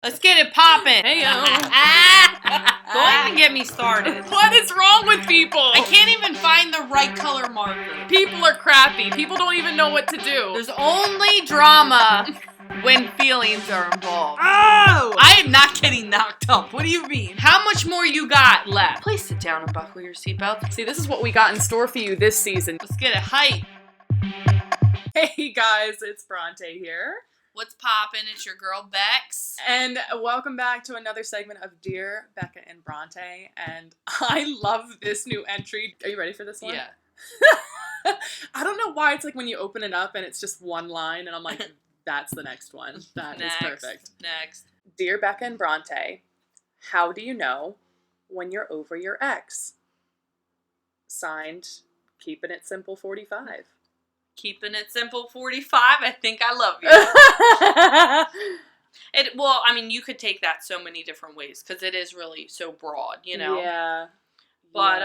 Let's get it poppin'. Heyo. Don't even get me started. What is wrong with people? I can't even find the right color marker. People are crappy. People don't even know what to do. There's only drama when feelings are involved. Oh! I am not getting knocked up. What do you mean? How much more you got left? Please sit down and buckle your seatbelt. See, this is what we got in store for you this season. Let's get it hype. Hey guys, it's Bronte here. What's poppin'? It's your girl Bex. And welcome back to another segment of Dear Bekah and Bronte. And I love this new entry. Are you ready for this one? Yeah. I don't know why it's like when you open it up and it's just one line and I'm like, that's the next one. That is perfect. Next. Dear Bekah and Bronte, how do you know when you're over your ex? Signed, Keeping It Simple 45. Keeping it simple 45. I think I love you. Well, I mean, you could take that so many different ways because it is really so broad, you know? Yeah. But,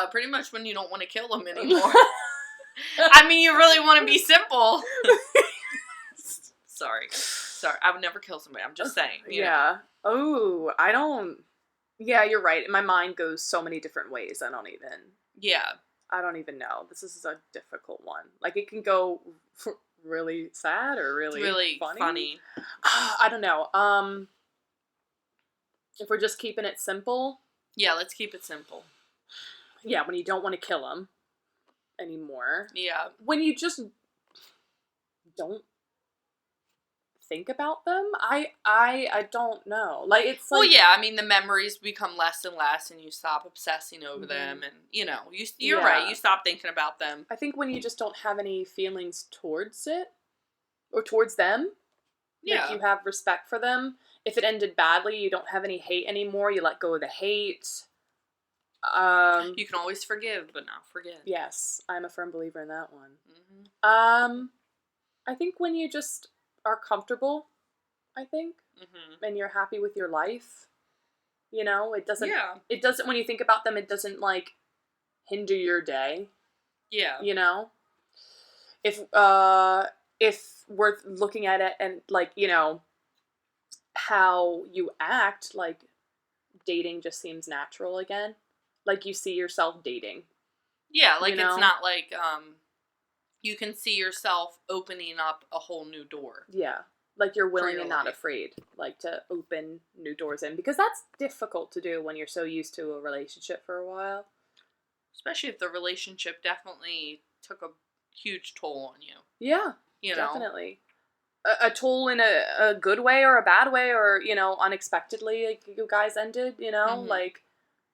pretty much when you don't want to kill them anymore. I mean, you really want to be simple. Sorry. I would never kill somebody. I'm just saying. You know? Oh, I don't. Yeah, you're right. My mind goes so many different ways. I don't even know. This is a difficult one. Like, it can go really sad or really funny. I don't know. If we're just keeping it simple. Yeah, let's keep it simple. Yeah, when you don't want to kill them anymore. Yeah. When you just don't think about them, I don't know. Like, it's like, well, yeah, I mean, the memories become less and less and you stop obsessing over them and, you know, you're right, you stop thinking about them. I think when you just don't have any feelings towards it or towards them, like you have respect for them. If it ended badly, you don't have any hate anymore, you let go of the hate. You can always forgive, but not forget. Yes, I'm a firm believer in that one. Mm-hmm. I think when you just are comfortable, I think, and you're happy with your life, you know, it doesn't, when you think about them, it doesn't, like, hinder your day. Yeah. You know? If we're looking at it and, like, you know, how you act, like, dating just seems natural again. Like, you see yourself dating. Yeah, like, you know? It's not like, you can see yourself opening up a whole new door. Yeah. Like, you're willing and not afraid, like, to open new doors in. Because that's difficult to do when you're so used to a relationship for a while. Especially if the relationship definitely took a huge toll on you. Yeah, you know? Definitely. A toll in a good way or a bad way or, you know, unexpectedly, like, you guys ended, you know? Like,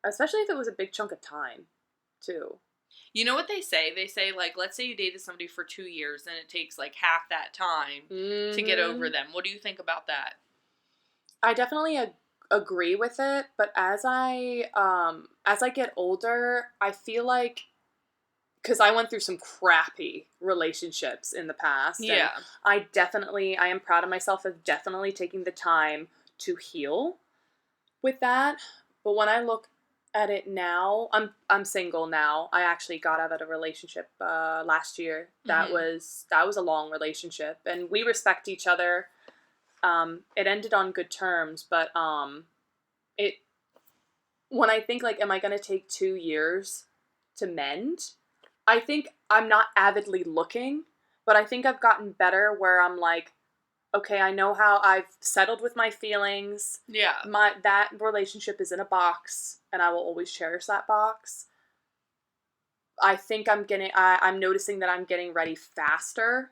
especially if it was a big chunk of time, too. You know what they say? They say, like, let's say you dated somebody for 2 years and it takes, like, half that time to get over them. What do you think about that? I definitely agree with it, but as I get older, I feel like, because I went through some crappy relationships in the past. Yeah. And I am proud of myself of definitely taking the time to heal with that. But when I look at it now, I'm single now. I actually got out of a relationship last year. That was a long relationship, and we respect each other. It ended on good terms, but when I think, like, am I going to take 2 years to mend? I think I'm not avidly looking, but I think I've gotten better where I'm like, okay, I know how I've settled with my feelings. Yeah. That relationship is in a box, and I will always cherish that box. I think I'm noticing that I'm getting ready faster.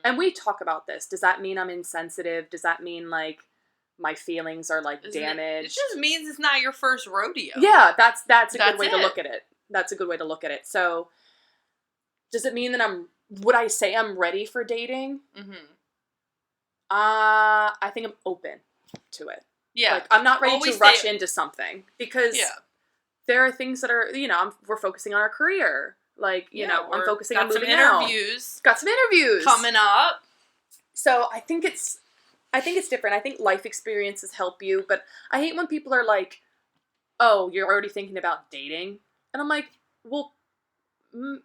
And we talk about this. Does that mean I'm insensitive? Does that mean, like, my feelings are, like, damaged? It just means it's not your first rodeo. Yeah, that's a good way to look at it. That's a good way to look at it. So, does it mean that would I say I'm ready for dating? I think I'm open to it. Yeah. Like, I'm not ready to rush into something because there are things that are, you know, we're focusing on our career. Like, you know, I'm focusing on moving out. Got some interviews coming up. So I think it's different. I think life experiences help you, but I hate when people are like, "Oh, you're already thinking about dating," and I'm like, "Well,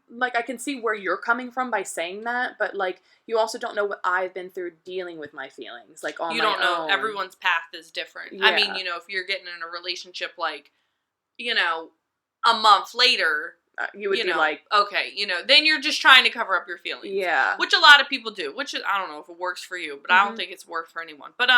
like, I can see where you're coming from by saying that, but, like, you also don't know what I've been through dealing with my feelings, like, on You my don't know. own. Everyone's path is different. Yeah. I mean, you know, if you're getting in a relationship, like, you know, a month later, you would be know, like, okay, you know, then you're just trying to cover up your feelings. yeah. Which a lot of people do, which is, I don't know if it works for you, but I don't think it's worked for anyone. But,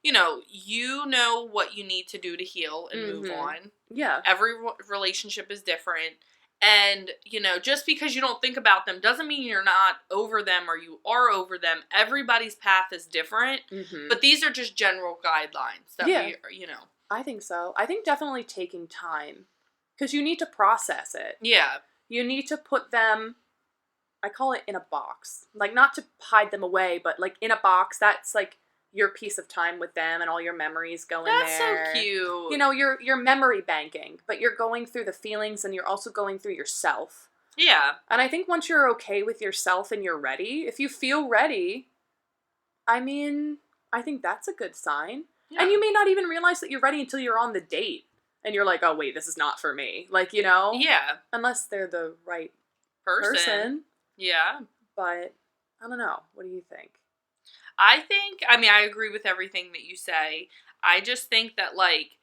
you know what you need to do to heal and move on. Yeah. Every relationship is different. And, you know, just because you don't think about them doesn't mean you're not over them or you are over them. Everybody's path is different. But these are just general guidelines that we, you know. I think so. I think definitely taking time. Because you need to process it. Yeah. You need to put them, I call it in a box. Like, not to hide them away, but, like, in a box, that's, like, your piece of time with them and all your memories go in there. That's so cute. You know, you're memory banking, but you're going through the feelings and you're also going through yourself. Yeah. And I think once you're okay with yourself and you're ready, if you feel ready, I mean, I think that's a good sign. Yeah. And you may not even realize that you're ready until you're on the date. And you're like, oh, wait, this is not for me. Like, you know? Yeah. Unless they're the right person. Yeah. But, I don't know. What do you think? I agree with everything that you say. I just think that, like,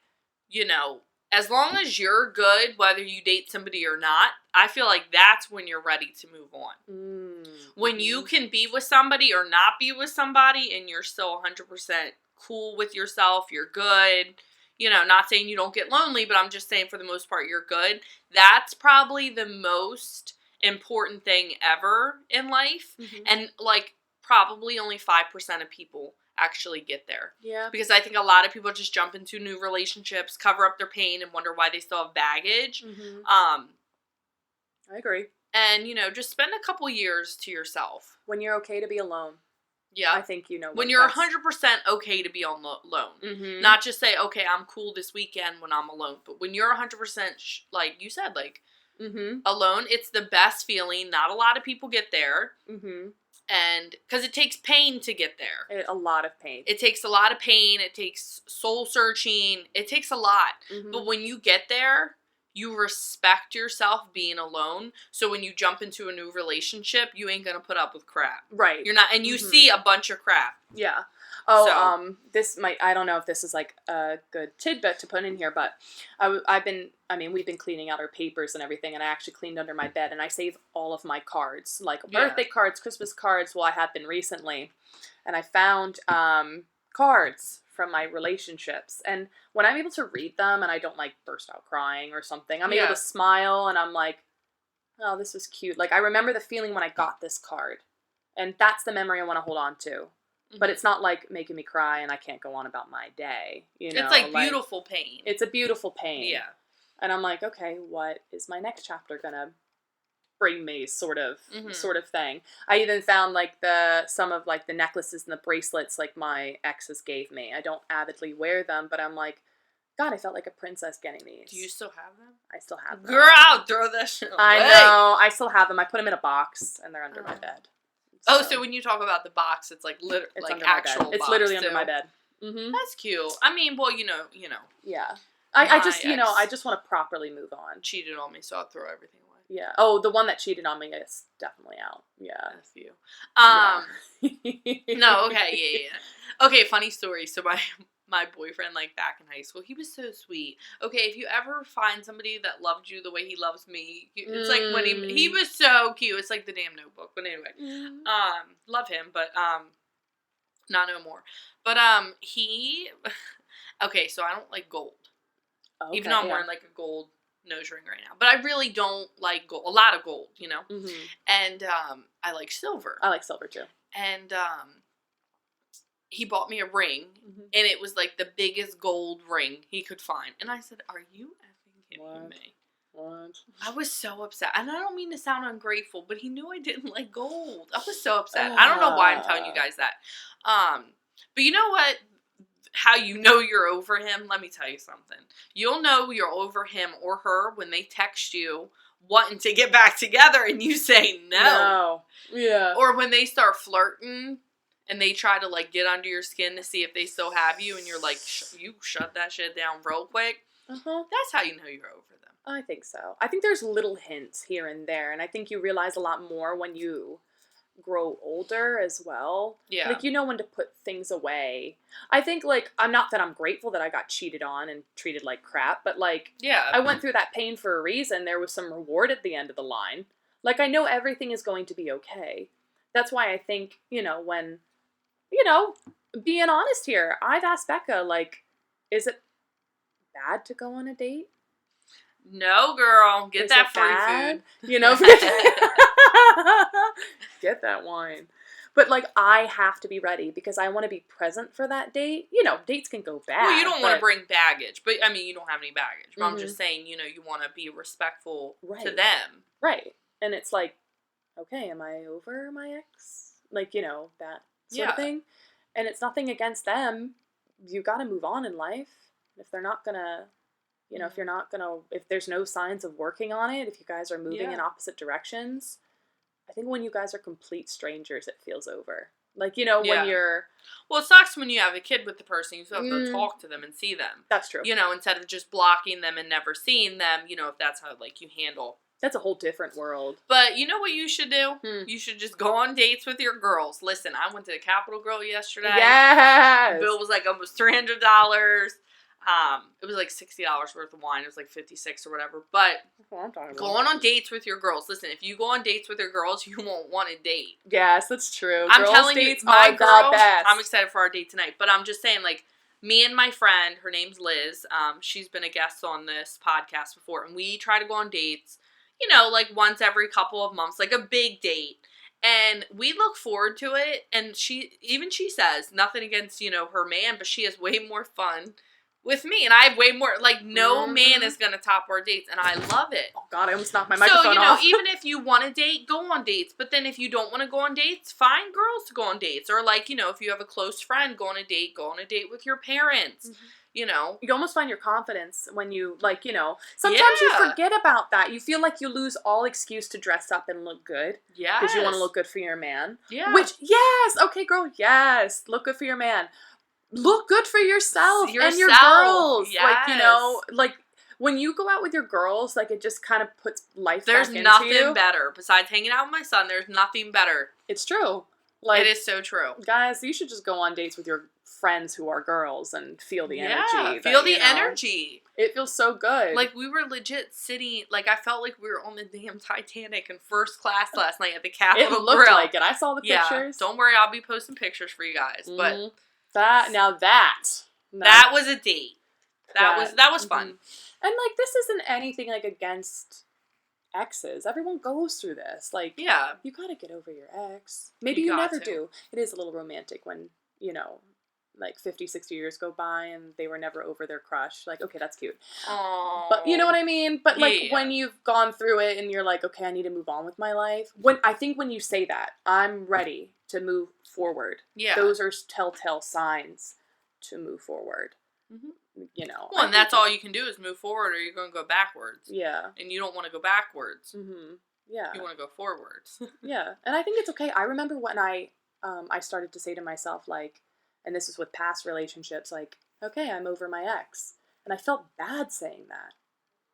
you know, as long as you're good, whether you date somebody or not, I feel like that's when you're ready to move on. When you can be with somebody or not be with somebody and you're still 100% cool with yourself, you're good, you know, not saying you don't get lonely, but I'm just saying for the most part you're good. That's probably the most important thing ever in life. And, like, probably only 5% of people actually get there. Yeah. Because I think a lot of people just jump into new relationships, cover up their pain, and wonder why they still have baggage. I agree. And, you know, just spend a couple years to yourself. When you're okay to be alone. Yeah. I think you know. When you're 100% okay to be alone. Not just say, okay, I'm cool this weekend when I'm alone. But when you're 100%, like you said, like, alone, it's the best feeling. Not a lot of people get there. And because it takes pain to get there. A lot of pain. It takes a lot of pain. It takes soul searching. It takes a lot. But when you get there, you respect yourself being alone. So when you jump into a new relationship, you ain't gonna put up with crap. Right. You're not, and you see a bunch of crap. Yeah. Oh, this might, I don't know if this is like a good tidbit to put in here, but we've been cleaning out our papers and everything, and I actually cleaned under my bed, and I save all of my cards, like birthday cards, Christmas cards, well, I have been recently, and I found cards from my relationships, and when I'm able to read them, and I don't, like, burst out crying or something, I'm able to smile, and I'm like, oh, this is cute. Like, I remember the feeling when I got this card, and that's the memory I want to hold on to. But it's not, like, making me cry and I can't go on about my day, you know? It's, like, beautiful pain. It's a beautiful pain. Yeah. And I'm like, okay, what is my next chapter gonna bring me, sort of thing. I even found, like, some of, like, the necklaces and the bracelets, like, my exes gave me. I don't avidly wear them, but I'm like, God, I felt like a princess getting these. Do you still have them? I still have them. Girl, throw that shit away. I know. I still have them. I put them in a box, and they're under my bed. So when you talk about the box, it's like actual box. It's literally under my bed. That's cute. I mean, well, you know. Yeah. I just, I just want to properly move on. Cheated on me, so I'll throw everything away. Yeah. Oh, the one that cheated on me is definitely out. Yeah. That's you. No, okay, yeah. Okay, funny story. So my boyfriend, like, back in high school, he was so sweet. Okay, if you ever find somebody that loved you the way he loves me, it's like when he was so cute. It's like the damn Notebook. But anyway, love him, but not no more. But okay, so I don't like gold. Okay, even though I'm wearing, like, a gold nose ring right now. But I really don't like gold. A lot of gold, you know? And I like silver. I like silver, too. And he bought me a ring, and it was, like, the biggest gold ring he could find. And I said, are you effing kidding me? What? I was so upset. And I don't mean to sound ungrateful, but he knew I didn't like gold. I was so upset. I don't know why I'm telling you guys that. But you know what? How you know you're over him? Let me tell you something. You'll know you're over him or her when they text you wanting to get back together and you say no. Yeah. Or when they start flirting and they try to, like, get under your skin to see if they still have you, and you're like, you shut that shit down real quick. That's how you know you're over them. I think so. I think there's little hints here and there, and I think you realize a lot more when you grow older as well. Yeah. Like, you know when to put things away. I think, like, I'm not that I'm grateful that I got cheated on and treated like crap, but, like, Yeah. I went through that pain for a reason. There was some reward at the end of the line. Like, I know everything is going to be okay. That's why I think, when, being honest here, I've asked Becca, like, is it bad to go on a date? No, girl. Get Is that it free bad? food. Get that wine. But, like, I have to be ready because I want to be present for that date. Dates can go bad. Well, you don't want to bring baggage. But, I mean, you don't have any baggage. But Mhm. I'm just saying, you want to be respectful to Right. them. Right. And it's like, okay, am I over my ex? Like, that sort of thing. And it's nothing against them. You got to move on in life. If they're not going to, if there's no signs of working on it, if you guys are moving in opposite directions, I think when you guys are complete strangers, it feels over. Like, when you're... Well, it sucks when you have a kid with the person. You still have to talk to them and see them. That's true. Instead of just blocking them and never seeing them, if that's how, like, you handle. That's a whole different world. But you know what you should do? You should just go on dates with your girls. Listen, I went to the Capitol Grill yesterday. Yes! Bill was like almost $300. It was like $60 worth of wine. It was like $56 or whatever. But going on dates with your girls. Listen, if you go on dates with your girls, you won't want a date. Yes, that's true. I'm telling you, my girl, best. I'm excited for our date tonight. But I'm just saying, like, me and my friend, her name's Liz, she's been a guest on this podcast before, and we try to go on dates, like once every couple of months, like a big date. And we look forward to it, and she says, nothing against, her man, but she has way more fun with me, and I have way more, like, no man is going to top our dates, and I love it. Oh, God, I almost knocked my microphone off. So, even if you want to date, go on dates, but then if you don't want to go on dates, find girls to go on dates, or, like, if you have a close friend, go on a date with your parents, You almost find your confidence when you, like, sometimes you forget about that. You feel like you lose all excuse to dress up and look good. Yeah. Because you want to look good for your man. Yeah. Which, yes, okay, girl, yes, look good for your man. Look good for yourself and your girls. Yes. Like, like, when you go out with your girls, like, it just kind of puts life back into you. There's nothing better. Besides hanging out with my son, there's nothing better. It's true. Like, it is so true. Guys, you should just go on dates with your friends who are girls and feel the energy. Feel the energy. It feels so good. Like, we were legit sitting, like, I felt like we were on the damn Titanic in first class last night at the Capitol Grill. It looked like it. I saw the pictures. Yeah, don't worry, I'll be posting pictures for you guys. But that was a date. That was fun. And, like, this isn't anything, like, against exes. Everyone goes through this. Like, you gotta get over your ex. Maybe you never do. It is a little romantic when, like 50, 60 years go by and they were never over their crush. Like, okay, that's cute. Aww. But you know what I mean? But, like, when you've gone through it and you're like, okay, I need to move on with my life. I think when you say that, I'm ready to move forward. Yeah. Those are telltale signs to move forward. Well, and that's all you can do is move forward, or you're going to go backwards. Yeah. And you don't want to go backwards. Yeah. You want to go forwards. Yeah. And I think it's okay. I remember when I started to say to myself, like, and this is with past relationships, like, okay, I'm over my ex. And I felt bad saying that.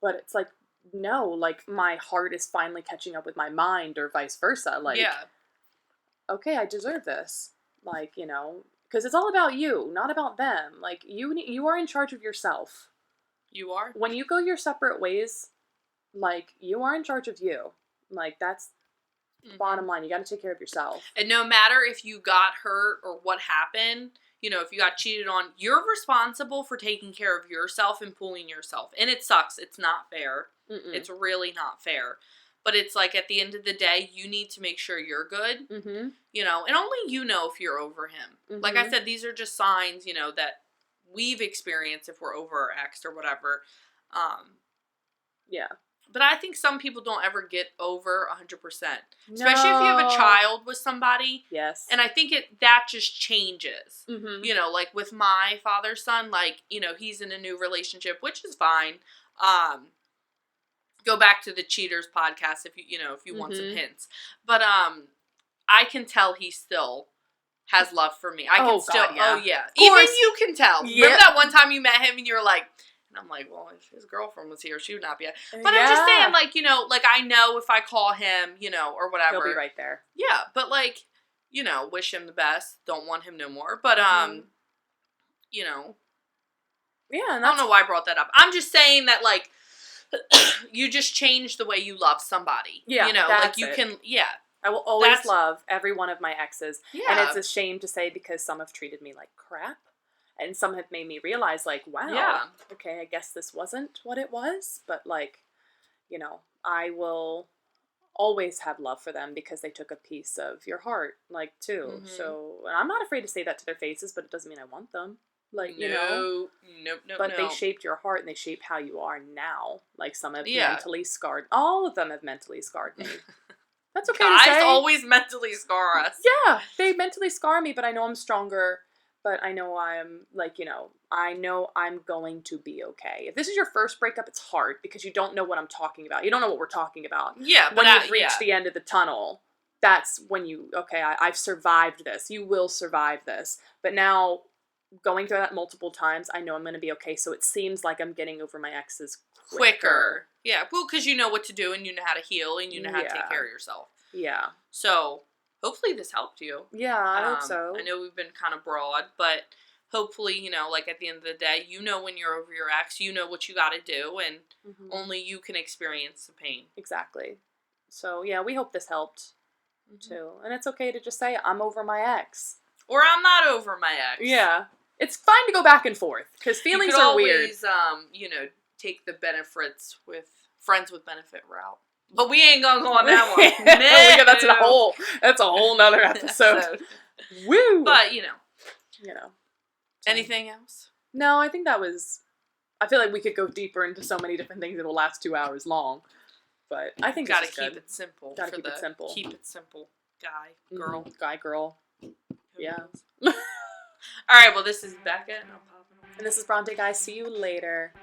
But it's like, no, like, my heart is finally catching up with my mind, or vice versa. Like, okay, I deserve this. Like, because it's all about you, not about them. Like, you are in charge of yourself. You are? When you go your separate ways, like, you are in charge of you. Like, that's bottom line. You got to take care of yourself. And no matter if you got hurt or what happened, if you got cheated on, you're responsible for taking care of yourself and pulling yourself. And it sucks. It's not fair. It's really not fair. But it's like, at the end of the day, you need to make sure you're good, and only you know if you're over him. Like I said, these are just signs, that we've experienced if we're over our ex or whatever. Yeah. But I think some people don't ever get over 100%. Especially if you have a child with somebody. Yes. And I think that just changes. Like with my father's son, like, he's in a new relationship, which is fine. Go back to the Cheaters podcast if you want some hints. But I can tell he still has love for me. I can still. God, yeah. Oh yeah. Even you can tell. Yeah. Remember that one time you met him and you were like, And I'm like, well, if his girlfriend was here, she would not be. But I'm just saying, like, you know, like, I know if I call him, you know, or whatever. He'll be right there. Yeah, but, like, you know, wish him the best. Don't want him no more. But, you know. Yeah, and I don't know why I brought that up. I'm just saying that, like, you just change the way you love somebody. Yeah, you know, like, you it. can, yeah. I will always love every one of my exes. Yeah. And it's a shame to say because some have treated me like crap. And some have made me realize, like, wow, okay, I guess this wasn't what it was. But, like, you know, I will always have love for them because they took a piece of your heart, like, too. Mm-hmm. So, and I'm not afraid to say that to their faces, but it doesn't mean I want them. Like, you know. Nope. But they shaped your heart and they shape how you are now. Like, some have mentally scarred. All of them have mentally scarred me. That's okay to say. Guys always mentally scar us. Yeah, they mentally scar me, but I know I'm stronger. But I know I'm, like, you know, I know I'm going to be okay. If this is your first breakup, it's hard because you don't know what I'm talking about. You don't know what we're talking about. Yeah, but when you've reached the end of the tunnel, that's when you, okay, I've survived this. You will survive this. But now, going through that multiple times, I know I'm going to be okay. So it seems like I'm getting over my exes quicker. Yeah, well, because you know what to do and you know how to heal and you know how to take care of yourself. Yeah. So, hopefully this helped you. Yeah, I hope so. I know we've been kind of broad, but hopefully, you know, like, at the end of the day, you know when you're over your ex, you know what you got to do, and only you can experience the pain. Exactly. So, yeah, we hope this helped, too. And it's okay to just say, I'm over my ex. Or I'm not over my ex. Yeah. It's fine to go back and forth, because feelings are weird. You could always, you know, take the benefits with friends with benefit route. But we ain't gonna go on that one. No. That's a whole nother episode. Woo! But, you know. Anything else? No, I think that was... I feel like we could go deeper into so many different things. It'll last 2 hours long. But I think gotta keep it simple. Gotta keep it simple. Keep it simple. Guy, girl. Mm-hmm. Guy, girl. Yeah. Alright, well, this is Becca. And this is Bronte, guys. See you later.